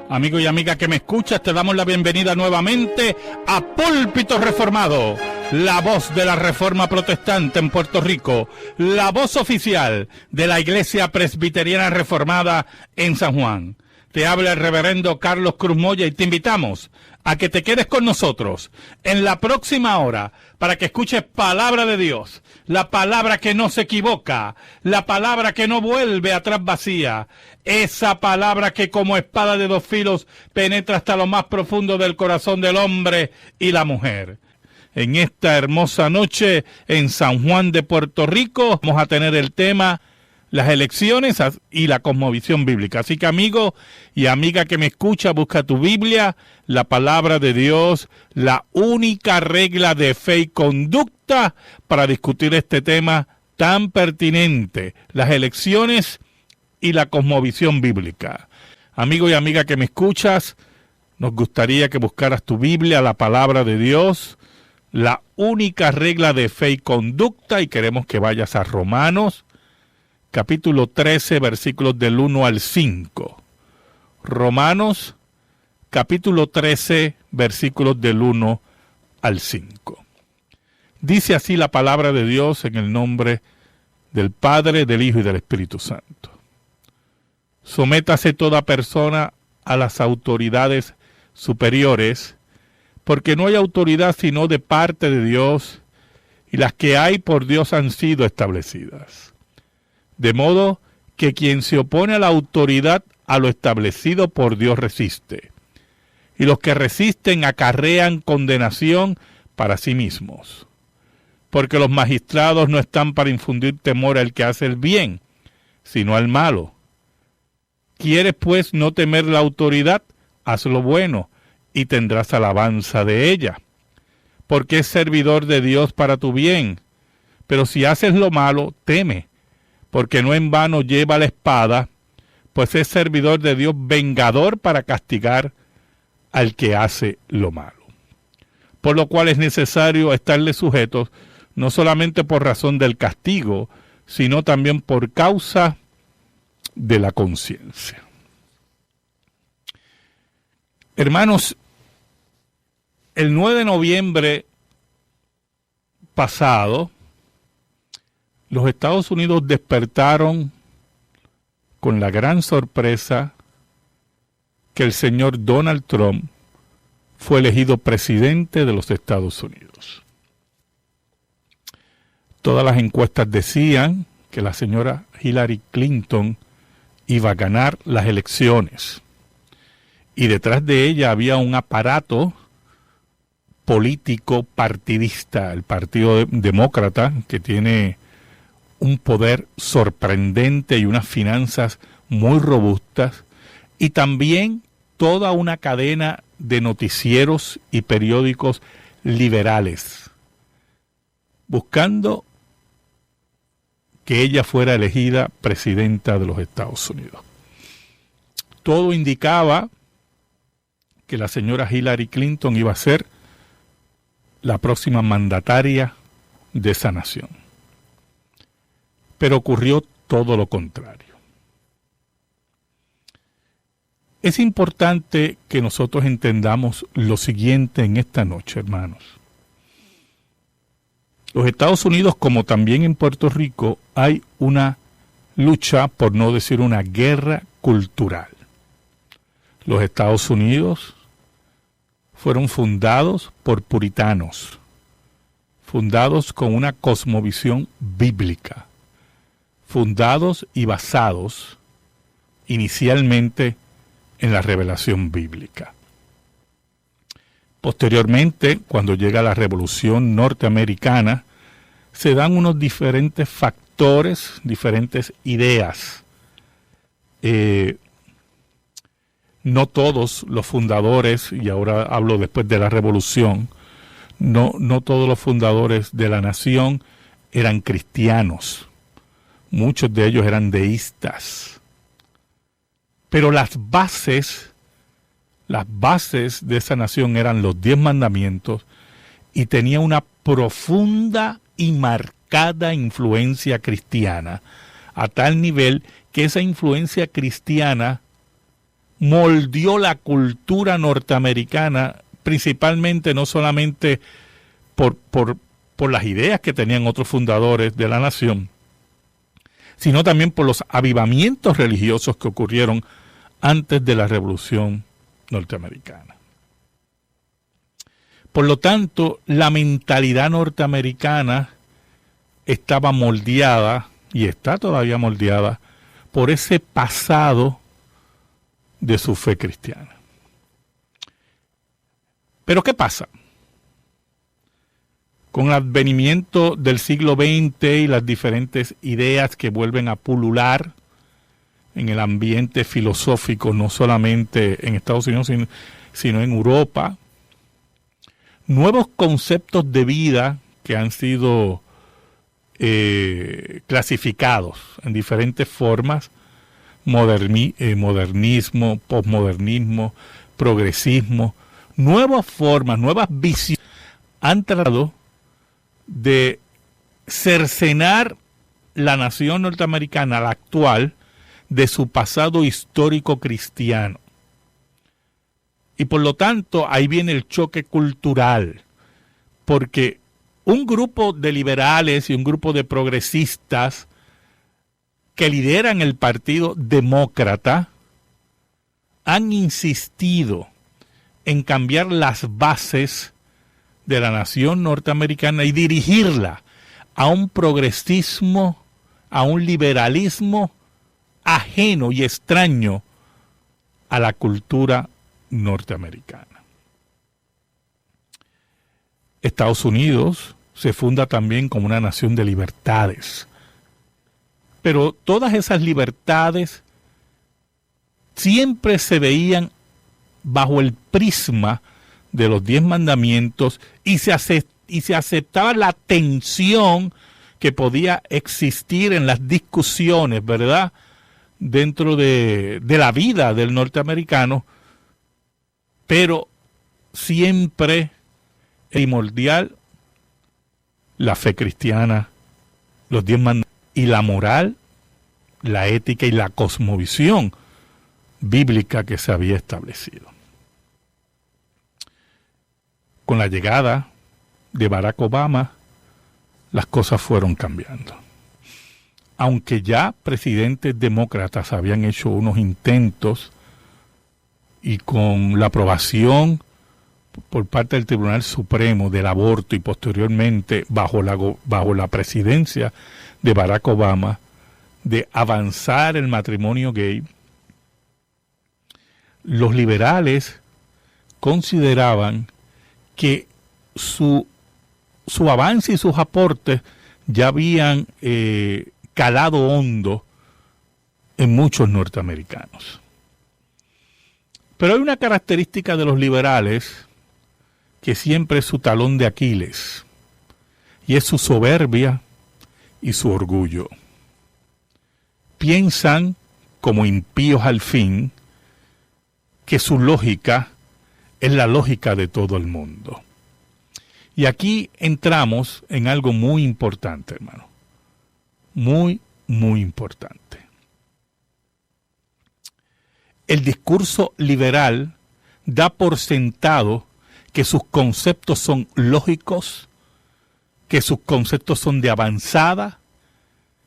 Amigo y amiga que me escuchas, te damos la bienvenida nuevamente a Púlpito Reformado, la voz de la Reforma Protestante en Puerto Rico, la voz oficial de la Iglesia Presbiteriana Reformada en San Juan. Te habla el reverendo Carlos Cruz Moya y te invitamos a que te quedes con nosotros en la próxima hora para que escuches palabra de Dios, la palabra que no se equivoca, la palabra que no vuelve atrás vacía, esa palabra que como espada de dos filos penetra hasta lo más profundo del corazón del hombre y la mujer. En esta hermosa noche en San Juan de Puerto Rico vamos a tener el tema las elecciones y la cosmovisión bíblica. Así que amigo y amiga que me escucha, busca tu Biblia, la palabra de Dios, la única regla de fe y conducta para discutir este tema tan pertinente, las elecciones y la cosmovisión bíblica. Amigo y amiga que me escuchas, nos gustaría que buscaras tu Biblia, la palabra de Dios, la única regla de fe y conducta, y queremos que vayas a Romanos, capítulo 13, versículos del 1 al 5. Romanos, capítulo 13, versículos del 1 al 5. Dice así la palabra de Dios en el nombre del Padre, del Hijo y del Espíritu Santo. Sométase toda persona a las autoridades superiores, porque no hay autoridad sino de parte de Dios, y las que hay por Dios han sido establecidas. De modo que quien se opone a la autoridad, a lo establecido por Dios resiste. Y los que resisten acarrean condenación para sí mismos. Porque los magistrados no están para infundir temor al que hace el bien, sino al malo. ¿Quieres pues no temer la autoridad? Haz lo bueno, y tendrás alabanza de ella. Porque es servidor de Dios para tu bien. Pero si haces lo malo, teme. Porque no en vano lleva la espada, pues es servidor de Dios vengador para castigar al que hace lo malo. Por lo cual es necesario estarle sujetos, no solamente por razón del castigo, sino también por causa de la conciencia. Hermanos, el 9 de noviembre pasado, los Estados Unidos despertaron con la gran sorpresa que el señor Donald Trump fue elegido presidente de los Estados Unidos. Todas las encuestas decían que la señora Hillary Clinton iba a ganar las elecciones. Y detrás de ella había un aparato político partidista, el Partido Demócrata, que tiene un poder sorprendente y unas finanzas muy robustas, y también toda una cadena de noticieros y periódicos liberales, buscando que ella fuera elegida presidenta de los Estados Unidos. Todo indicaba que la señora Hillary Clinton iba a ser la próxima mandataria de esa nación. Pero ocurrió todo lo contrario. Es importante que nosotros entendamos lo siguiente en esta noche, hermanos. Los Estados Unidos, como también en Puerto Rico, hay una lucha, por no decir una guerra cultural. Los Estados Unidos fueron fundados por puritanos, fundados con una cosmovisión bíblica, fundados y basados inicialmente en la revelación bíblica. Posteriormente, cuando llega la Revolución Norteamericana, se dan unos diferentes factores, diferentes ideas. No todos los fundadores, y ahora hablo después de la Revolución, no todos los fundadores de la nación eran cristianos. Muchos de ellos eran deístas. Pero las bases de esa nación eran los 10 mandamientos y tenía una profunda y marcada influencia cristiana, a tal nivel que esa influencia cristiana moldeó la cultura norteamericana, principalmente no solamente por las ideas que tenían otros fundadores de la nación, sino también por los avivamientos religiosos que ocurrieron antes de la Revolución norteamericana. Por lo tanto, la mentalidad norteamericana estaba moldeada, y está todavía moldeada, por ese pasado de su fe cristiana. Pero ¿qué pasa? Con el advenimiento del siglo XX y las diferentes ideas que vuelven a pulular en el ambiente filosófico, no solamente en Estados Unidos, sino en Europa, nuevos conceptos de vida que han sido clasificados en diferentes formas, modernismo, posmodernismo, progresismo, nuevas formas, nuevas visiones, han tratado de cercenar la nación norteamericana, la actual, de su pasado histórico cristiano. Y por lo tanto, ahí viene el choque cultural, porque un grupo de liberales y un grupo de progresistas que lideran el Partido Demócrata han insistido en cambiar las bases de la nación norteamericana y dirigirla a un progresismo, a un liberalismo ajeno y extraño a la cultura norteamericana. Estados Unidos se funda también como una nación de libertades, pero todas esas libertades siempre se veían bajo el prisma de los 10 mandamientos y se aceptaba la tensión que podía existir en las discusiones, ¿verdad?, dentro de la vida del norteamericano, pero siempre primordial la fe cristiana, los 10 mandamientos y la moral, la ética y la cosmovisión bíblica que se había establecido. Con la llegada de Barack Obama, las cosas fueron cambiando. Aunque ya presidentes demócratas habían hecho unos intentos y con la aprobación por parte del Tribunal Supremo del aborto y posteriormente bajo la presidencia de Barack Obama de avanzar el matrimonio gay, los liberales consideraban que su avance y sus aportes ya habían calado hondo en muchos norteamericanos. Pero hay una característica de los liberales que siempre es su talón de Aquiles, y es su soberbia y su orgullo. Piensan, como impíos al fin, que su lógica es la lógica de todo el mundo. Y aquí entramos en algo muy importante, hermano. Muy, muy importante. El discurso liberal da por sentado que sus conceptos son lógicos, que sus conceptos son de avanzada,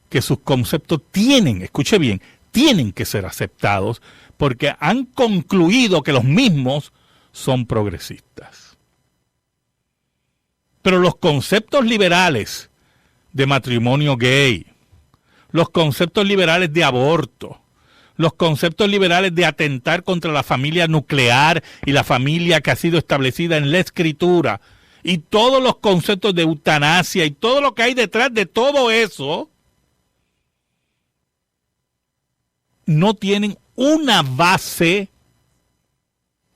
que sus conceptos tienen, escuche bien, tienen que ser aceptados porque han concluido que los mismos son progresistas. Pero los conceptos liberales de matrimonio gay, los conceptos liberales de aborto, los conceptos liberales de atentar contra la familia nuclear y la familia que ha sido establecida en la Escritura, y todos los conceptos de eutanasia y todo lo que hay detrás de todo eso, no tienen una base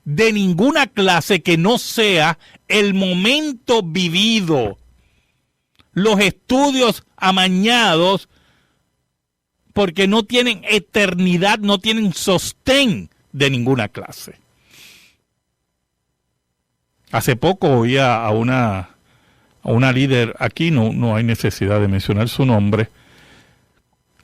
de ninguna clase que no sea el momento vivido, los estudios amañados, porque no tienen eternidad, no tienen sostén de ninguna clase. Hace poco oía a una líder, aquí no hay necesidad de mencionar su nombre,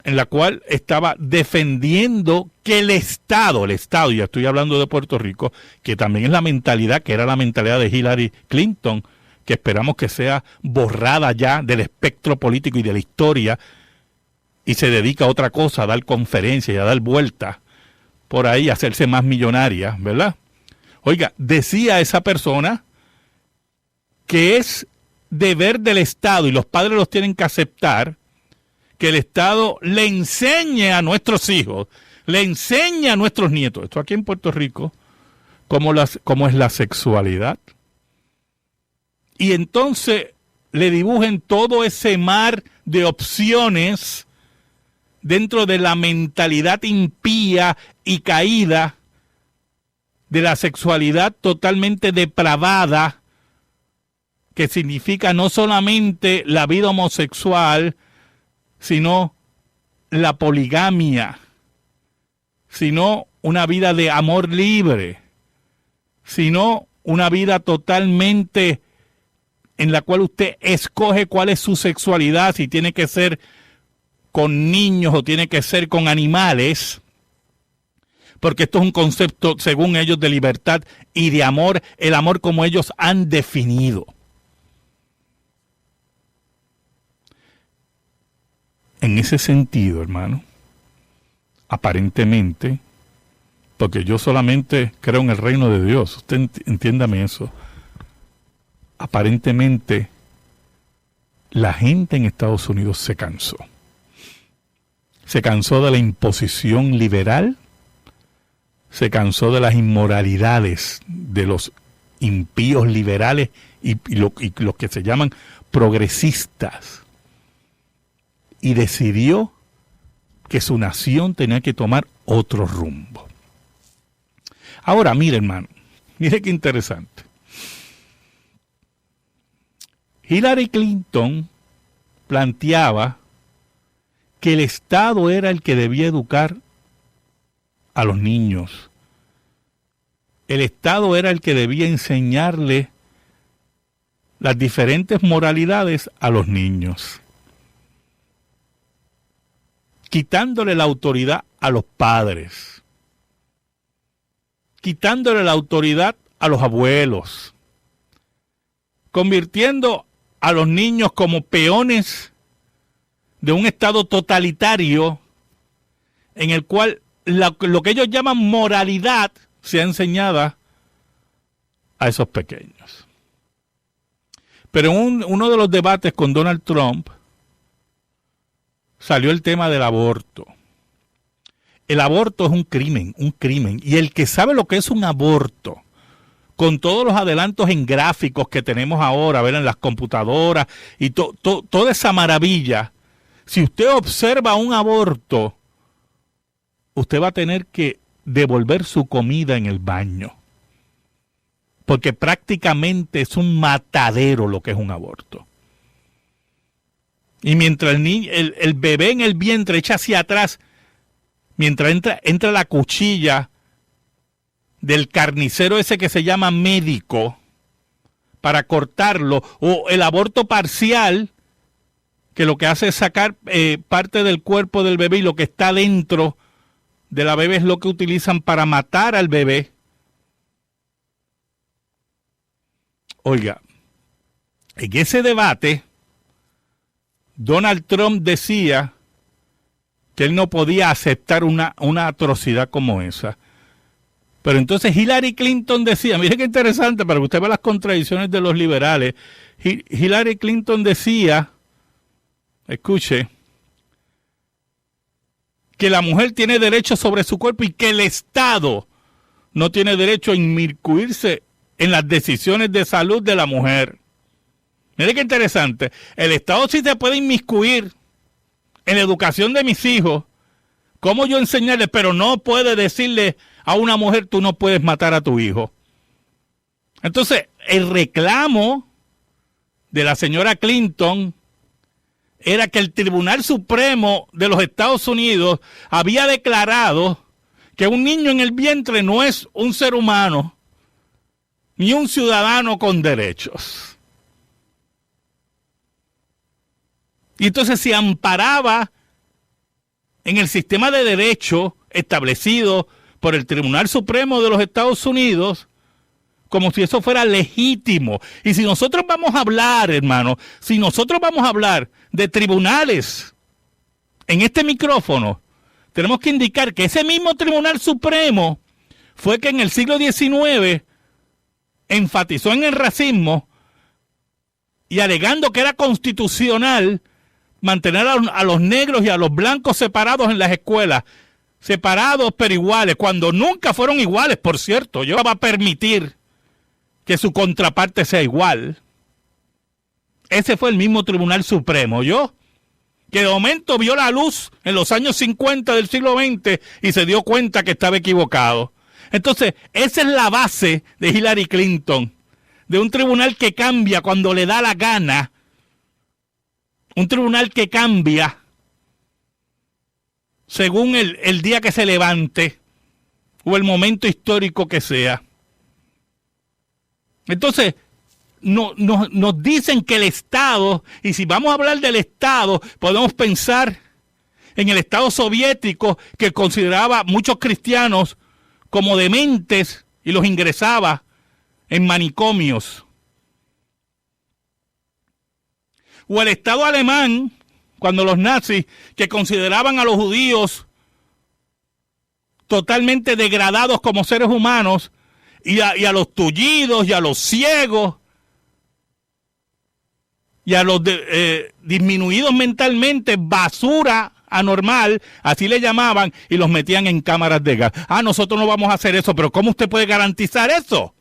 en la cual estaba defendiendo que el Estado, ya estoy hablando de Puerto Rico, que también es la mentalidad, que era la mentalidad de Hillary Clinton, que esperamos que sea borrada ya del espectro político y de la historia, y se dedica a otra cosa, a dar conferencias y a dar vueltas por ahí, a hacerse más millonaria, ¿verdad? Oiga, decía esa persona que es deber del Estado, y los padres los tienen que aceptar, que el Estado le enseñe a nuestros hijos, le enseñe a nuestros nietos, esto aquí en Puerto Rico, cómo es la sexualidad. Y entonces le dibujen todo ese mar de opciones dentro de la mentalidad impía y caída de la sexualidad totalmente depravada, que significa no solamente la vida homosexual, sino la poligamia, sino una vida de amor libre, sino una vida totalmente en la cual usted escoge cuál es su sexualidad, si tiene que ser con niños o tiene que ser con animales, porque esto es un concepto, según ellos, de libertad y de amor, el amor como ellos han definido. En ese sentido, hermano, aparentemente, porque yo solamente creo en el reino de Dios, usted entiéndame eso, aparentemente la gente en Estados Unidos se cansó. Se cansó de la imposición liberal, se cansó de las inmoralidades de los impíos liberales y los que se llaman progresistas, y decidió que su nación tenía que tomar otro rumbo. Ahora, mire, hermano, mire qué interesante. Hillary Clinton planteaba que el Estado era el que debía educar a los niños. El Estado era el que debía enseñarle las diferentes moralidades a los niños, quitándole la autoridad a los padres, quitándole la autoridad a los abuelos, convirtiendo a los niños como peones de un Estado totalitario en el cual lo que ellos llaman moralidad sea enseñada a esos pequeños. Pero en uno de los debates con Donald Trump salió el tema del aborto. El aborto es un crimen, y el que sabe lo que es un aborto, con todos los adelantos en gráficos que tenemos ahora, ver en las computadoras y toda esa maravilla, si usted observa un aborto, usted va a tener que devolver su comida en el baño, porque prácticamente es un matadero lo que es un aborto. Y mientras el bebé en el vientre echa hacia atrás, mientras entra la cuchilla del carnicero ese que se llama médico para cortarlo, o el aborto parcial, que lo que hace es sacar parte del cuerpo del bebé y lo que está dentro de la bebé es lo que utilizan para matar al bebé. Oiga, en ese debate, Donald Trump decía que él no podía aceptar una atrocidad como esa. Pero entonces Hillary Clinton decía, mire qué interesante, para que usted vea las contradicciones de los liberales. Hillary Clinton decía, escuche, que la mujer tiene derecho sobre su cuerpo y que el Estado no tiene derecho a inmiscuirse en las decisiones de salud de la mujer. Mire qué interesante. El Estado sí se puede inmiscuir en la educación de mis hijos, cómo yo enseñarles, pero no puede decirle a una mujer, tú no puedes matar a tu hijo. Entonces, el reclamo de la señora Clinton era que el Tribunal Supremo de los Estados Unidos había declarado que un niño en el vientre no es un ser humano, ni un ciudadano con derechos. Y entonces se amparaba en el sistema de derecho establecido por el Tribunal Supremo de los Estados Unidos, como si eso fuera legítimo. Y si nosotros vamos a hablar, hermano, si nosotros vamos a hablar de tribunales en este micrófono, tenemos que indicar que ese mismo Tribunal Supremo fue que en el siglo XIX enfatizó en el racismo y alegando que era constitucional mantener a los negros y a los blancos separados en las escuelas, separados pero iguales, cuando nunca fueron iguales, por cierto. Yo va a permitir que su contraparte sea igual. Ese fue el mismo Tribunal Supremo, que de momento vio la luz en los años 50 del siglo XX y se dio cuenta que estaba equivocado. Entonces, esa es la base de Hillary Clinton, de un tribunal que cambia cuando le da la gana, un tribunal que cambia según el día que se levante o el momento histórico que sea. Entonces, nos dicen que el Estado, y si vamos a hablar del Estado, podemos pensar en el Estado soviético, que consideraba a muchos cristianos como dementes y los ingresaba en manicomios. O el Estado alemán, cuando los nazis, que consideraban a los judíos totalmente degradados como seres humanos, y a los tullidos, y a los ciegos, y a los disminuidos mentalmente, basura anormal, así le llamaban, y los metían en cámaras de gas. Nosotros no vamos a hacer eso, pero ¿cómo usted puede garantizar eso?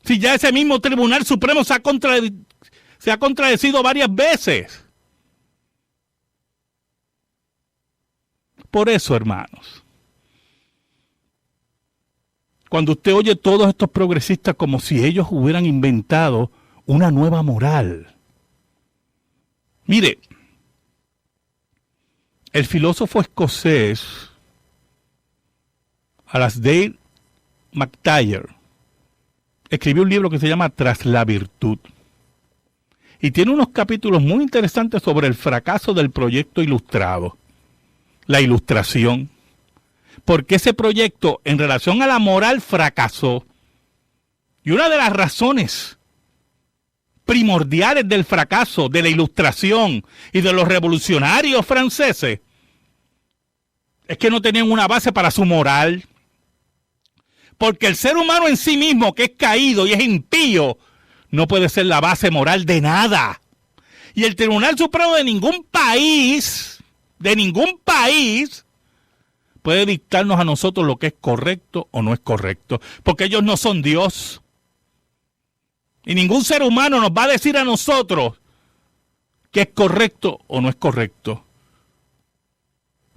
Si ya ese mismo Tribunal Supremo se ha contradecido varias veces. Por eso, hermanos, cuando usted oye todos estos progresistas como si ellos hubieran inventado una nueva moral. Mire, el filósofo escocés Alasdair MacTaggart escribió un libro que se llama Tras la virtud. Y tiene unos capítulos muy interesantes sobre el fracaso del proyecto ilustrado, la ilustración. Porque ese proyecto en relación a la moral fracasó. Y una de las razones primordiales del fracaso de la ilustración y de los revolucionarios franceses es que no tenían una base para su moral. Porque el ser humano en sí mismo, que es caído y es impío, no puede ser la base moral de nada. Y el Tribunal Supremo de ningún país, puede dictarnos a nosotros lo que es correcto o no es correcto. Porque ellos no son Dios. Y ningún ser humano nos va a decir a nosotros qué es correcto o no es correcto.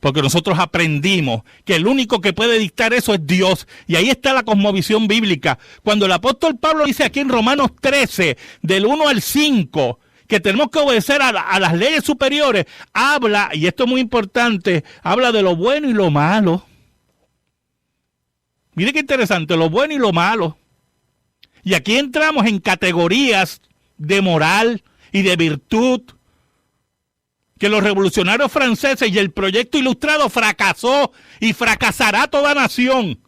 Porque nosotros aprendimos que el único que puede dictar eso es Dios. Y ahí está la cosmovisión bíblica. Cuando el apóstol Pablo dice aquí en Romanos 13, del 1 al 5, que tenemos que obedecer a las leyes superiores, habla, y esto es muy importante, habla de lo bueno y lo malo. Mire qué interesante, lo bueno y lo malo. Y aquí entramos en categorías de moral y de virtud, que los revolucionarios franceses y el proyecto ilustrado fracasó y fracasará toda nación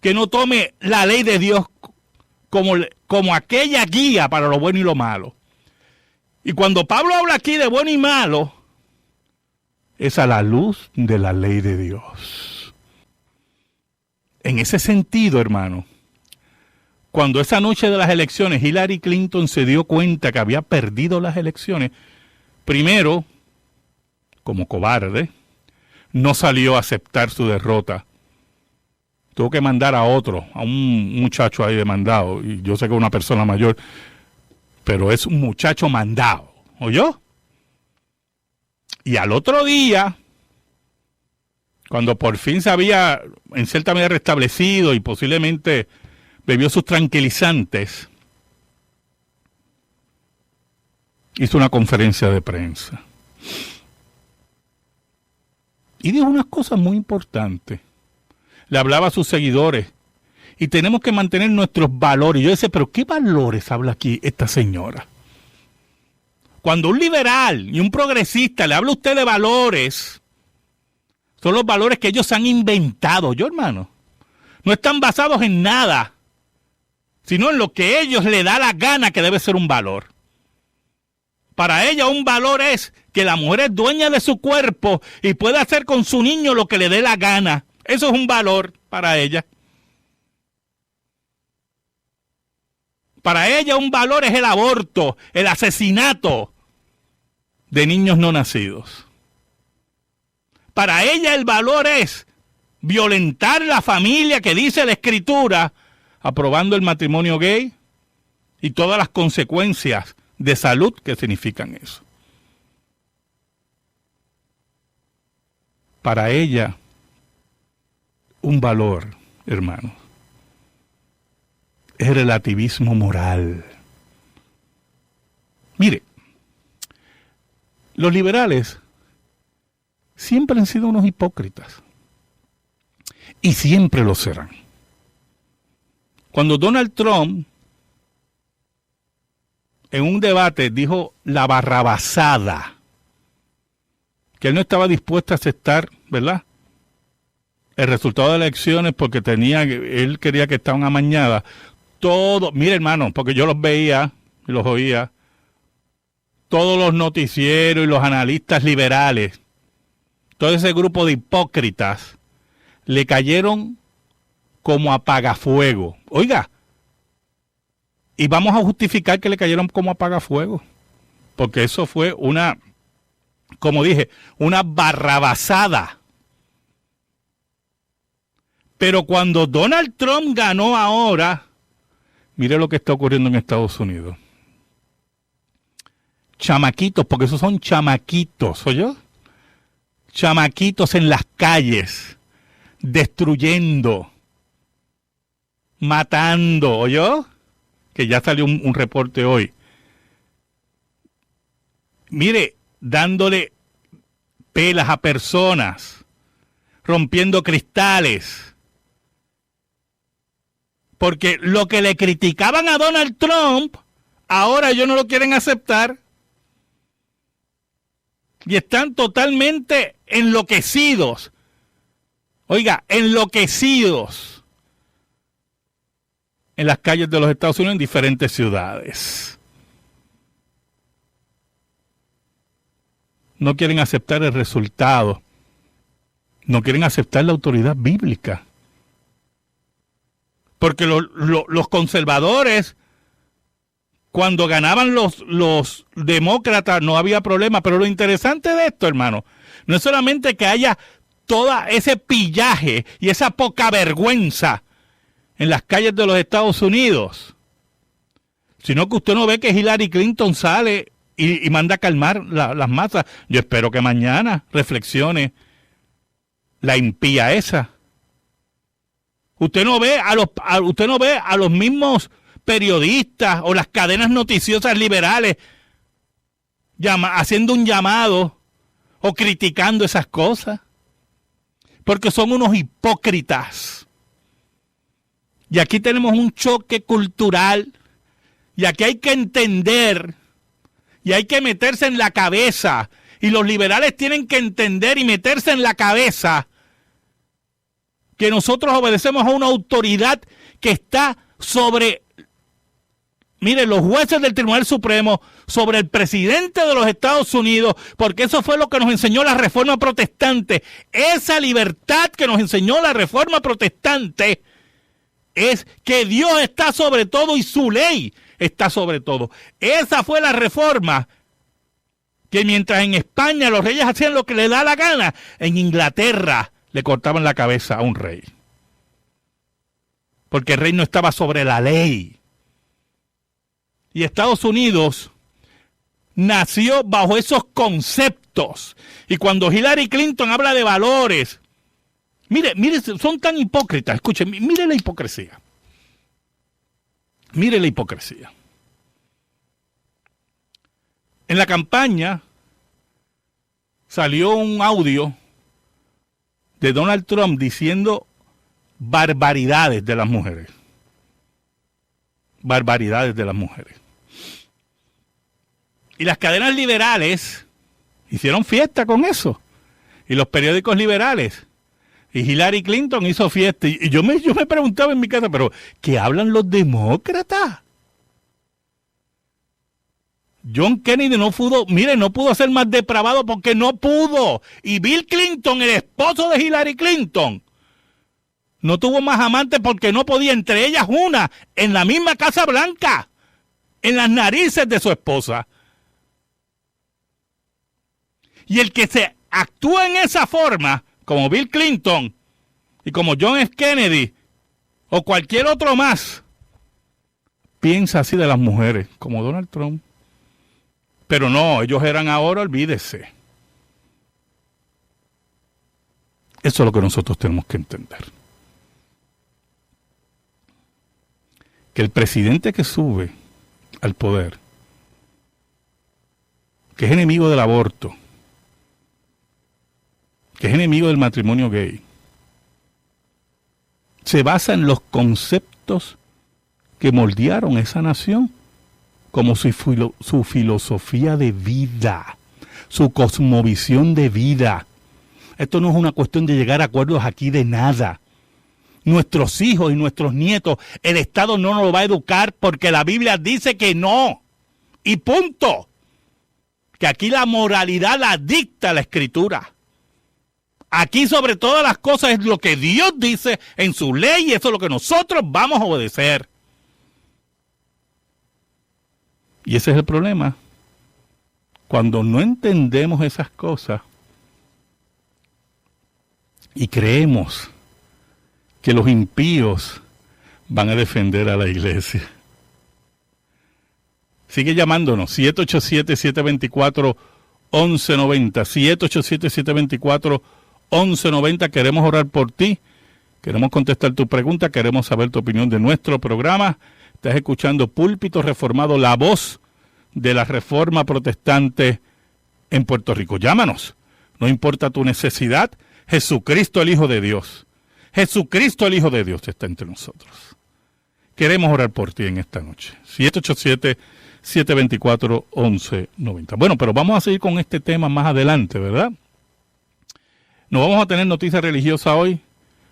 que no tome la ley de Dios como aquella guía para lo bueno y lo malo. Y cuando Pablo habla aquí de bueno y malo, es a la luz de la ley de Dios. En ese sentido, hermano, cuando esa noche de las elecciones Hillary Clinton se dio cuenta que había perdido las elecciones, primero, como cobarde, no salió a aceptar su derrota. Tuvo que mandar a otro, a un muchacho ahí demandado, y yo sé que es una persona mayor, pero es un muchacho mandado, ¿oyó? Y al otro día, cuando por fin se había en cierta medida restablecido y posiblemente bebió sus tranquilizantes, hizo una conferencia de prensa. Y dijo unas cosas muy importantes. Le hablaba a sus seguidores. Y tenemos que mantener nuestros valores. Y yo decía, ¿pero qué valores habla aquí esta señora? Cuando un liberal y un progresista le habla a usted de valores, Son los valores que ellos han inventado, yo hermano. No están basados en nada, sino en lo que a ellos les da la gana que debe ser un valor. Para ella un valor es que la mujer es dueña de su cuerpo y puede hacer con su niño lo que le dé la gana. Eso es un valor para ella. Para ella un valor es el aborto, el asesinato de niños no nacidos. Para ella el valor es violentar la familia que dice la Escritura, aprobando el matrimonio gay y todas las consecuencias de salud que significan eso. Para ella, un valor, hermanos, es relativismo moral. Mire, los liberales siempre han sido unos hipócritas y siempre lo serán. Cuando Donald Trump en un debate dijo la barrabasada, que él no estaba dispuesto a aceptar, ¿verdad?, el resultado de las elecciones porque él quería que estaban amañadas. Todo, mire hermano, porque yo los veía y los oía, todos los noticieros y los analistas liberales, todo ese grupo de hipócritas, le cayeron como apagafuego. Oiga, y vamos a justificar que le cayeron como apagafuego, porque eso fue una, como dije, una barrabasada. Pero cuando Donald Trump ganó ahora, mire lo que está ocurriendo en Estados Unidos. Chamaquitos, porque esos son chamaquitos, ¿oyó? Chamaquitos en las calles, destruyendo, matando, ¿oyó? Que ya salió un reporte hoy. Mire, dándole pelas a personas, rompiendo cristales. Porque lo que le criticaban a Donald Trump, ahora ellos no lo quieren aceptar. Y están totalmente enloquecidos. Oiga, enloquecidos en las calles de los Estados Unidos en diferentes ciudades. No quieren aceptar el resultado. No quieren aceptar la autoridad bíblica. Porque los conservadores, cuando ganaban los demócratas, no había problema. Pero lo interesante de esto, hermano, no es solamente que haya todo ese pillaje y esa poca vergüenza en las calles de los Estados Unidos, sino que usted no ve que Hillary Clinton sale y manda a calmar las masas. Yo espero que mañana reflexione la impía esa. Usted no ve a los mismos periodistas o las cadenas noticiosas liberales haciendo un llamado o criticando esas cosas, porque son unos hipócritas. Y aquí tenemos un choque cultural, y aquí hay que entender, y hay que meterse en la cabeza, y los liberales tienen que entender y meterse en la cabeza que nosotros obedecemos a una autoridad que está sobre, mire, los jueces del Tribunal Supremo, sobre el presidente de los Estados Unidos, porque eso fue lo que nos enseñó la Reforma Protestante. Esa libertad que nos enseñó la Reforma Protestante es que Dios está sobre todo y su ley está sobre todo. Esa fue la reforma que mientras en España los reyes hacían lo que les da la gana, en Inglaterra le cortaban la cabeza a un rey. Porque el rey no estaba sobre la ley. Y Estados Unidos nació bajo esos conceptos. Y cuando Hillary Clinton habla de valores, mire, son tan hipócritas. Escuchen, mire la hipocresía. Mire la hipocresía. En la campaña salió un audio de Donald Trump diciendo barbaridades de las mujeres. Barbaridades de las mujeres. Y las cadenas liberales hicieron fiesta con eso. y los periódicos liberales. Y Hillary Clinton hizo fiesta. Y yo me preguntaba en mi casa, pero ¿qué hablan los demócratas? John Kennedy no pudo ser más depravado porque no pudo. Y Bill Clinton, el esposo de Hillary Clinton, no tuvo más amantes porque no podía, entre ellas una, en la misma Casa Blanca, en las narices de su esposa. Y el que se actúa en esa forma, como Bill Clinton y como John F. Kennedy o cualquier otro más, piensa así de las mujeres, como Donald Trump. Pero no, ellos eran ahora, olvídese. Eso es lo que nosotros tenemos que entender. Que el presidente que sube al poder, que es enemigo del aborto, que es enemigo del matrimonio gay, se basa en los conceptos que moldearon esa nación como su filosofía de vida, su cosmovisión de vida. Esto no es una cuestión de llegar a acuerdos aquí de nada. Nuestros hijos y nuestros nietos, el Estado no nos lo va a educar porque la Biblia dice que no. Y punto. Que aquí la moralidad la dicta la Escritura. Aquí sobre todas las cosas es lo que Dios dice en su ley y eso es lo que nosotros vamos a obedecer. Y ese es el problema. Cuando no entendemos esas cosas y creemos que los impíos van a defender a la iglesia. Sigue llamándonos, 787-724-1190, 787-724-1190. Queremos orar por ti, queremos contestar tu pregunta, queremos saber tu opinión de nuestro programa. Estás escuchando Púlpito Reformado, la voz de la Reforma Protestante en Puerto Rico. Llámanos, no importa tu necesidad, Jesucristo el Hijo de Dios. Jesucristo el Hijo de Dios está entre nosotros. Queremos orar por ti en esta noche. 787-724-1190. Bueno, pero vamos a seguir con este tema más adelante, ¿verdad? No vamos a tener noticia religiosa hoy,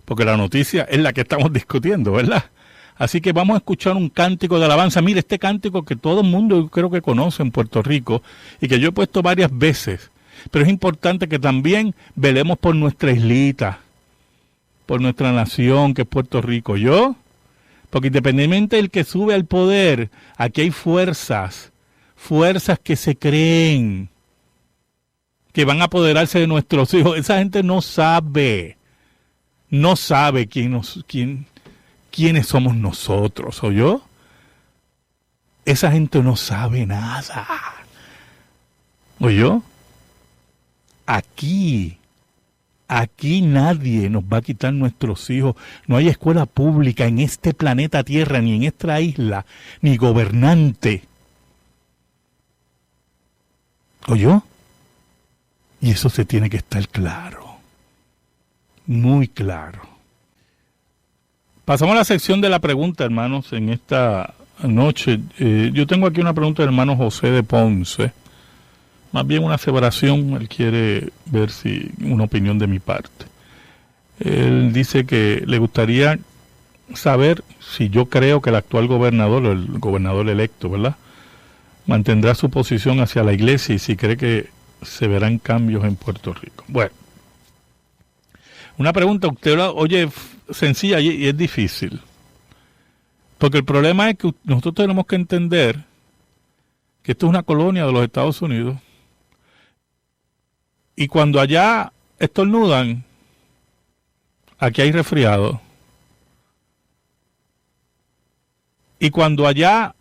porque la noticia es la que estamos discutiendo, ¿verdad? Así que vamos a escuchar un cántico de alabanza. Mire, este cántico que todo el mundo yo creo que conoce en Puerto Rico y que yo he puesto varias veces. Pero es importante que también velemos por nuestra islita, por nuestra nación que es Puerto Rico. Porque independientemente del que sube al poder, aquí hay fuerzas que se creen que van a apoderarse de nuestros hijos. Esa gente no sabe quiénes somos nosotros, ¿oyó? Esa gente no sabe nada, ¿oyó? Aquí nadie nos va a quitar nuestros hijos. No hay escuela pública en este planeta Tierra, ni en esta isla, ni gobernante. ¿Oyó? Y eso se tiene que estar claro. Muy claro. Pasamos a la sección de la pregunta, hermanos, en esta noche. Yo tengo aquí una pregunta del hermano José de Ponce. Más bien una aseveración, él quiere ver si una opinión de mi parte. Él dice que le gustaría saber si yo creo que el actual gobernador, o el gobernador electo, ¿verdad?, mantendrá su posición hacia la iglesia y si cree que se verán cambios en Puerto Rico. Bueno, una pregunta, usted la oye sencilla y es difícil. Porque el problema es que nosotros tenemos que entender que esto es una colonia de los Estados Unidos. Y cuando allá estornudan, aquí hay resfriado. Y cuando allá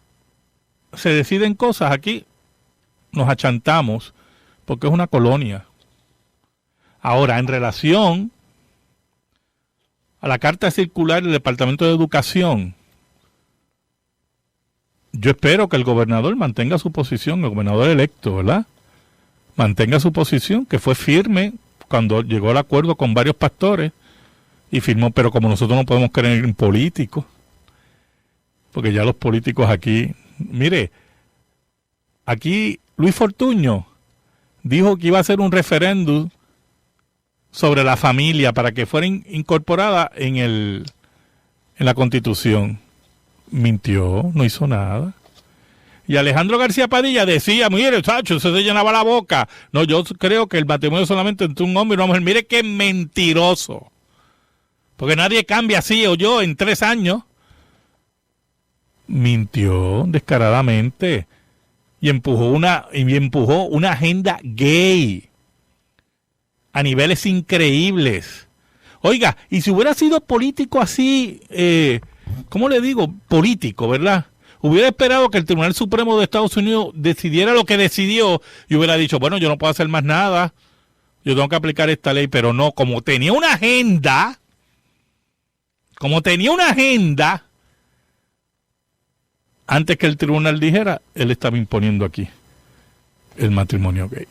se deciden cosas, aquí nos achantamos porque es una colonia. Ahora, en relación a la carta circular del Departamento de Educación, yo espero que el gobernador mantenga su posición, el gobernador electo, ¿verdad?, mantenga su posición, que fue firme cuando llegó al acuerdo con varios pastores y firmó, pero como nosotros no podemos creer en políticos, porque ya los políticos aquí, mire, aquí Luis Fortuño dijo que iba a hacer un referéndum sobre la familia para que fuera incorporada en la Constitución. Mintió, no hizo nada. Y Alejandro García Padilla decía, mire, Sacho, se llenaba la boca. No, yo creo que el matrimonio solamente entre un hombre y una mujer. Mire qué mentiroso. Porque nadie cambia así o yo en 3 años. Mintió descaradamente. Y empujó una agenda gay a niveles increíbles. Oiga, y si hubiera sido político así, ¿cómo le digo? Político, ¿verdad? Hubiera esperado que el Tribunal Supremo de Estados Unidos decidiera lo que decidió y hubiera dicho, bueno, yo no puedo hacer más nada, yo tengo que aplicar esta ley, pero no, como tenía una agenda, antes que el tribunal dijera, él estaba imponiendo aquí el matrimonio gay.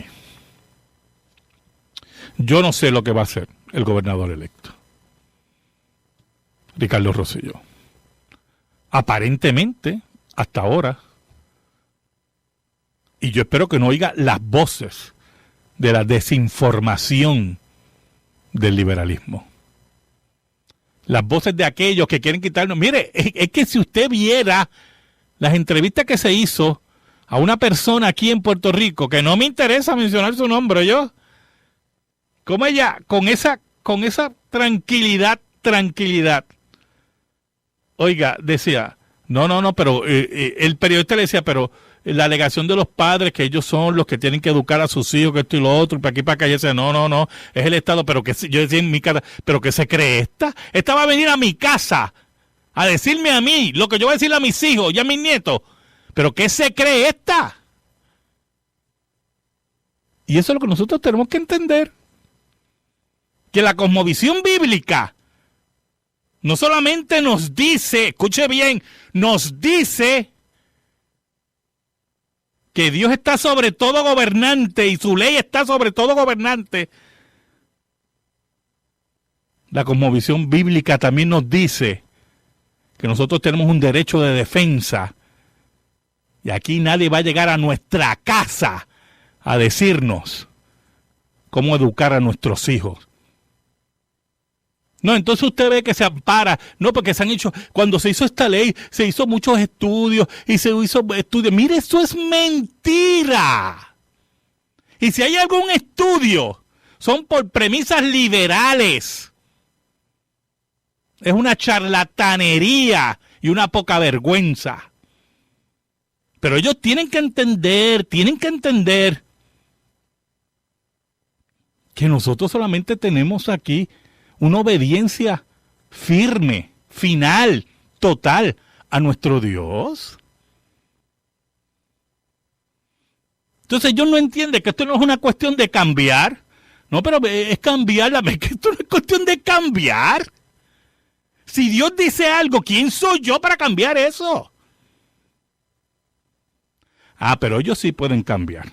Yo no sé lo que va a hacer el gobernador electo, Ricardo Rosselló. Aparentemente, hasta ahora, y yo espero que no oiga las voces de la desinformación del liberalismo. Las voces de aquellos que quieren quitarnos. Mire, es que si usted viera las entrevistas que se hizo a una persona aquí en Puerto Rico, que no me interesa mencionar su nombre, como ella, con esa tranquilidad, oiga, decía, no, pero el periodista le decía, pero la alegación de los padres, que ellos son los que tienen que educar a sus hijos, que esto y lo otro, y para aquí, para acá, y decía, no, es el Estado, pero que yo decía en mi cara, pero ¿qué se cree esta? Esta va a venir a mi casa a decirme a mí lo que yo voy a decirle a mis hijos y a mis nietos, pero ¿qué se cree esta? Y eso es lo que nosotros tenemos que entender, que la cosmovisión bíblica no solamente nos dice, escuche bien, nos dice que Dios está sobre todo gobernante y su ley está sobre todo gobernante. La cosmovisión bíblica también nos dice que nosotros tenemos un derecho de defensa y aquí nadie va a llegar a nuestra casa a decirnos cómo educar a nuestros hijos. No, entonces usted ve que se ampara, no, porque se han hecho, cuando se hizo esta ley, se hizo muchos estudios y se hizo estudios. Mire, eso es mentira. Y si hay algún estudio, son por premisas liberales. Es una charlatanería y una poca vergüenza. Pero ellos tienen que entender que nosotros solamente tenemos aquí una obediencia firme, final, total a nuestro Dios. Entonces ellos no entienden que esto no es una cuestión de cambiar. No, pero es cambiarla. Que esto no es cuestión de cambiar. Si Dios dice algo, ¿quién soy yo para cambiar eso? Ah, pero ellos sí pueden cambiar.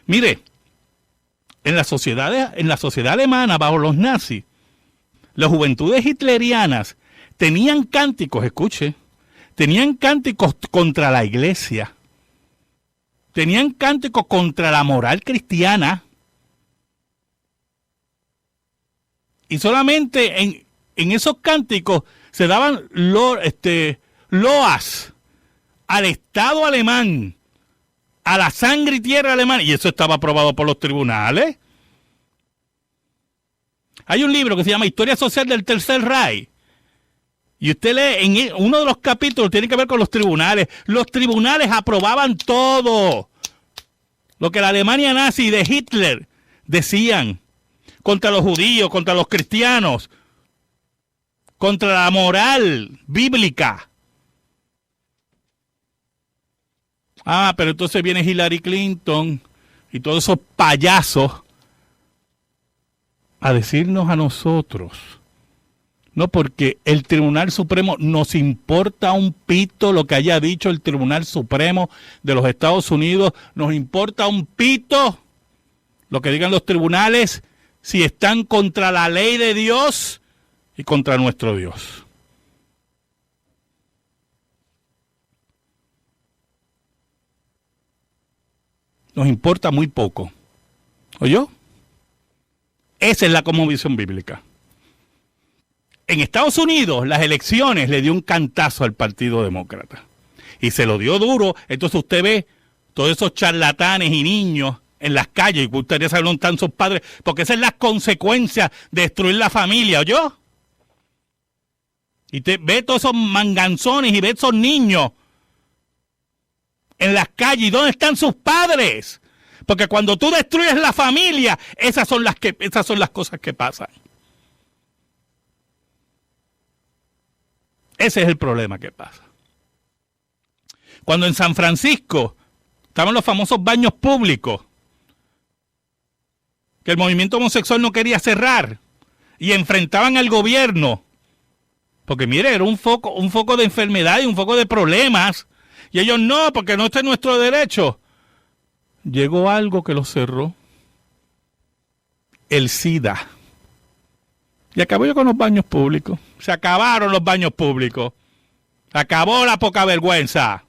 Mire, en la sociedad alemana, bajo los nazis, las juventudes hitlerianas tenían cánticos, escuche, tenían cánticos contra la iglesia, tenían cánticos contra la moral cristiana, y solamente en esos cánticos se daban loas al Estado alemán, a la sangre y tierra alemana, y eso estaba aprobado por los tribunales. Hay un libro que se llama Historia Social del Tercer Reich, y usted lee en uno de los capítulos, tiene que ver con los tribunales. Los tribunales aprobaban todo lo que la Alemania nazi de Hitler decían contra los judíos, contra los cristianos, contra la moral bíblica. Ah, pero entonces viene Hillary Clinton y todos esos payasos a decirnos a nosotros, no, porque el Tribunal Supremo nos importa un pito lo que haya dicho el Tribunal Supremo de los Estados Unidos, nos importa un pito lo que digan los tribunales si están contra la ley de Dios y contra nuestro Dios. Nos importa muy poco ¿Oyó? Esa es la cosmovisión bíblica. En Estados Unidos, las elecciones le dio un cantazo al Partido Demócrata. Y se lo dio duro. Entonces usted ve todos esos charlatanes y niños en las calles. Y gustaría saber dónde están sus padres. Porque esa es la consecuencia de destruir la familia, ¿oyó? Y te ve todos esos manganzones y ve esos niños en las calles. ¿Y dónde están sus padres? Porque cuando tú destruyes la familia, esas son las cosas que pasan. Ese es el problema que pasa. Cuando en San Francisco estaban los famosos baños públicos, que el movimiento homosexual no quería cerrar, y enfrentaban al gobierno, porque mire, era un foco de enfermedad y un foco de problemas, y ellos no, porque no está en nuestro derecho. Llegó algo que lo cerró, el SIDA. Y acabó yo con los baños públicos. Se acabaron los baños públicos. Se acabó la poca vergüenza.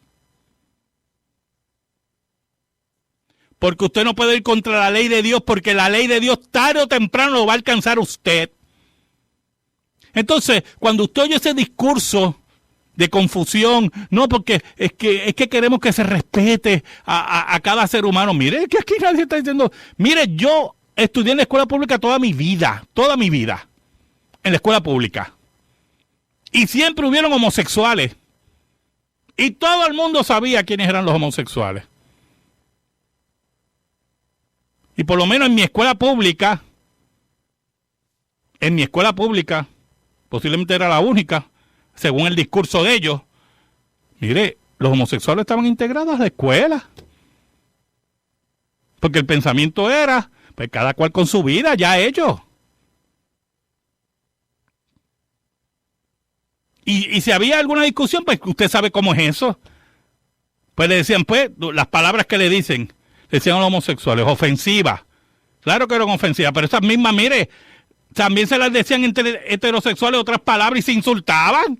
Porque usted no puede ir contra la ley de Dios, porque la ley de Dios tarde o temprano lo va a alcanzar usted. Entonces, cuando usted oye ese discurso de confusión, no, porque es que queremos que se respete a cada ser humano. Mire, que aquí nadie está diciendo, mire, yo estudié en la escuela pública toda mi vida, en la escuela pública. Y siempre hubieron homosexuales. Y todo el mundo sabía quiénes eran los homosexuales. Y por lo menos en mi escuela pública, posiblemente era la única, según el discurso de ellos, mire, los homosexuales estaban integrados a la escuela. Porque el pensamiento era, pues cada cual con su vida, ya ellos. Y si había alguna discusión, pues usted sabe cómo es eso. Pues le decían, pues, las palabras que le decían a los homosexuales, ofensivas. Claro que eran ofensivas, pero esas mismas, mire, también se las decían entre heterosexuales otras palabras y se insultaban.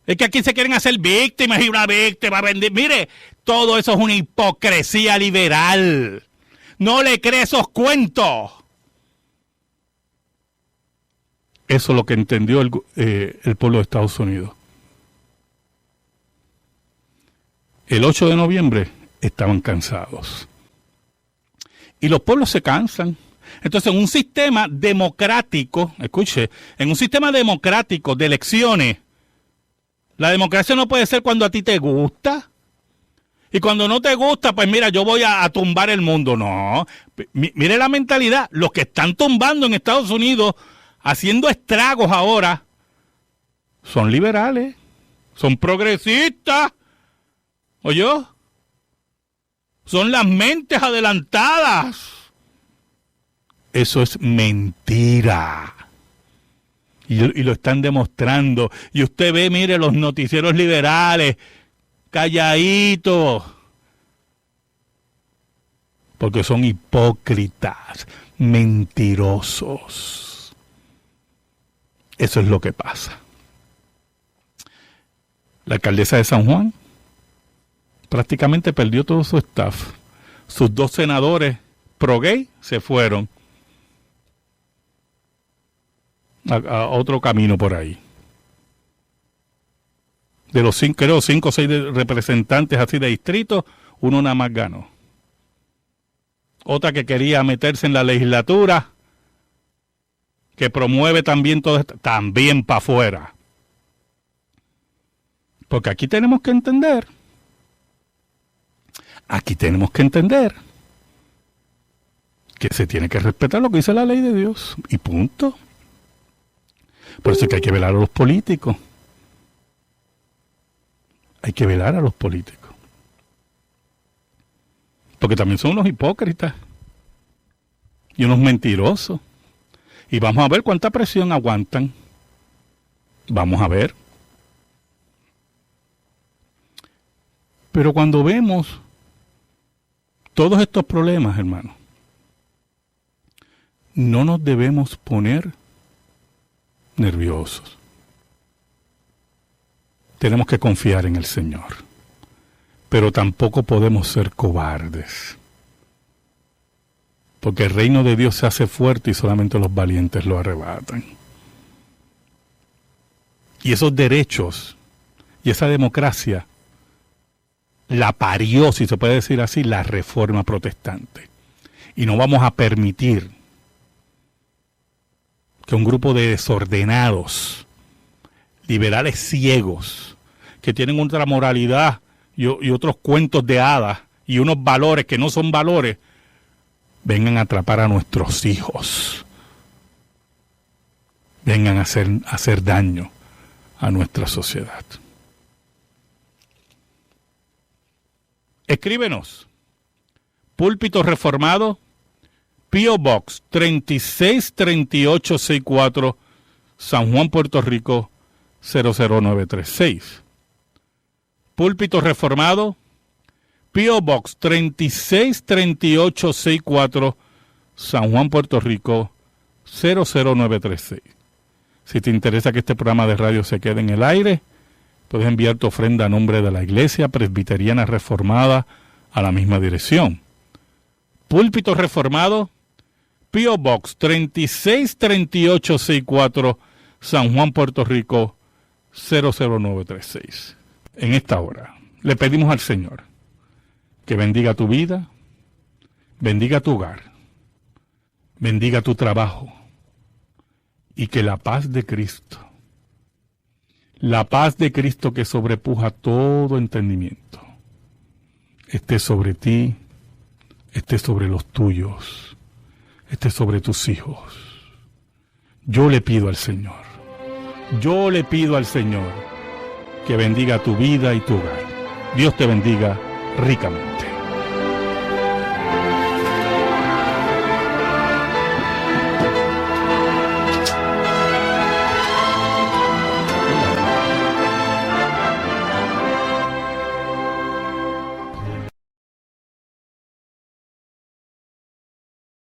Es que aquí se quieren hacer víctimas y una víctima vender. Mire, todo eso es una hipocresía liberal. No le cree esos cuentos. Eso es lo que entendió el pueblo de Estados Unidos. El 8 de noviembre estaban cansados. Y los pueblos se cansan. Entonces, en un sistema democrático, escuche, en un sistema democrático de elecciones, la democracia no puede ser cuando a ti te gusta. Y cuando no te gusta, pues mira, yo voy a tumbar el mundo. No, mire la mentalidad. Los que están tumbando en Estados Unidos, haciendo estragos ahora, son liberales, son progresistas. ¿Oyó? Son las mentes adelantadas. Eso es mentira. Y lo están demostrando. Y usted ve, mire, los noticieros liberales, calladitos. Porque son hipócritas, mentirosos. Eso es lo que pasa. La alcaldesa de San Juan prácticamente perdió todo su staff. Sus 2 senadores pro-gay se fueron a otro camino por ahí. De los 5 o 6 representantes así de distrito, uno nada más ganó. Otra que quería meterse en la legislatura, que promueve también todo esto, también para afuera. Porque aquí tenemos que entender que se tiene que respetar lo que dice la ley de Dios. Y punto. Por eso es que hay que velar a los políticos. Hay que velar a los políticos. Porque también son unos hipócritas. Y unos mentirosos. Y vamos a ver cuánta presión aguantan. Vamos a ver. Pero cuando vemos todos estos problemas, hermano, no nos debemos poner nerviosos. Tenemos que confiar en el Señor, pero tampoco podemos ser cobardes. Porque el reino de Dios se hace fuerte y solamente los valientes lo arrebatan. Y esos derechos y esa democracia la parió, si se puede decir así, la Reforma Protestante. Y no vamos a permitir que un grupo de desordenados, liberales ciegos, que tienen otra moralidad y otros cuentos de hadas y unos valores que no son valores, vengan a atrapar a nuestros hijos, vengan a hacer daño a nuestra sociedad. Escríbenos. Púlpito Reformado, P.O. Box 363864, San Juan, Puerto Rico 00936. Púlpito Reformado, P.O. Box 363864, San Juan, Puerto Rico 00936. Si te interesa que este programa de radio se quede en el aire, puedes enviar tu ofrenda a nombre de la Iglesia Presbiteriana Reformada a la misma dirección. Púlpito Reformado, P.O. Box 363864, San Juan, Puerto Rico 00936. En esta hora le pedimos al Señor que bendiga tu vida, bendiga tu hogar, bendiga tu trabajo, y que la paz de Cristo, la paz de Cristo que sobrepuja todo entendimiento, esté sobre ti, esté sobre los tuyos, esté sobre tus hijos. Yo le pido al Señor que bendiga tu vida y tu hogar. Dios te bendiga ricamente.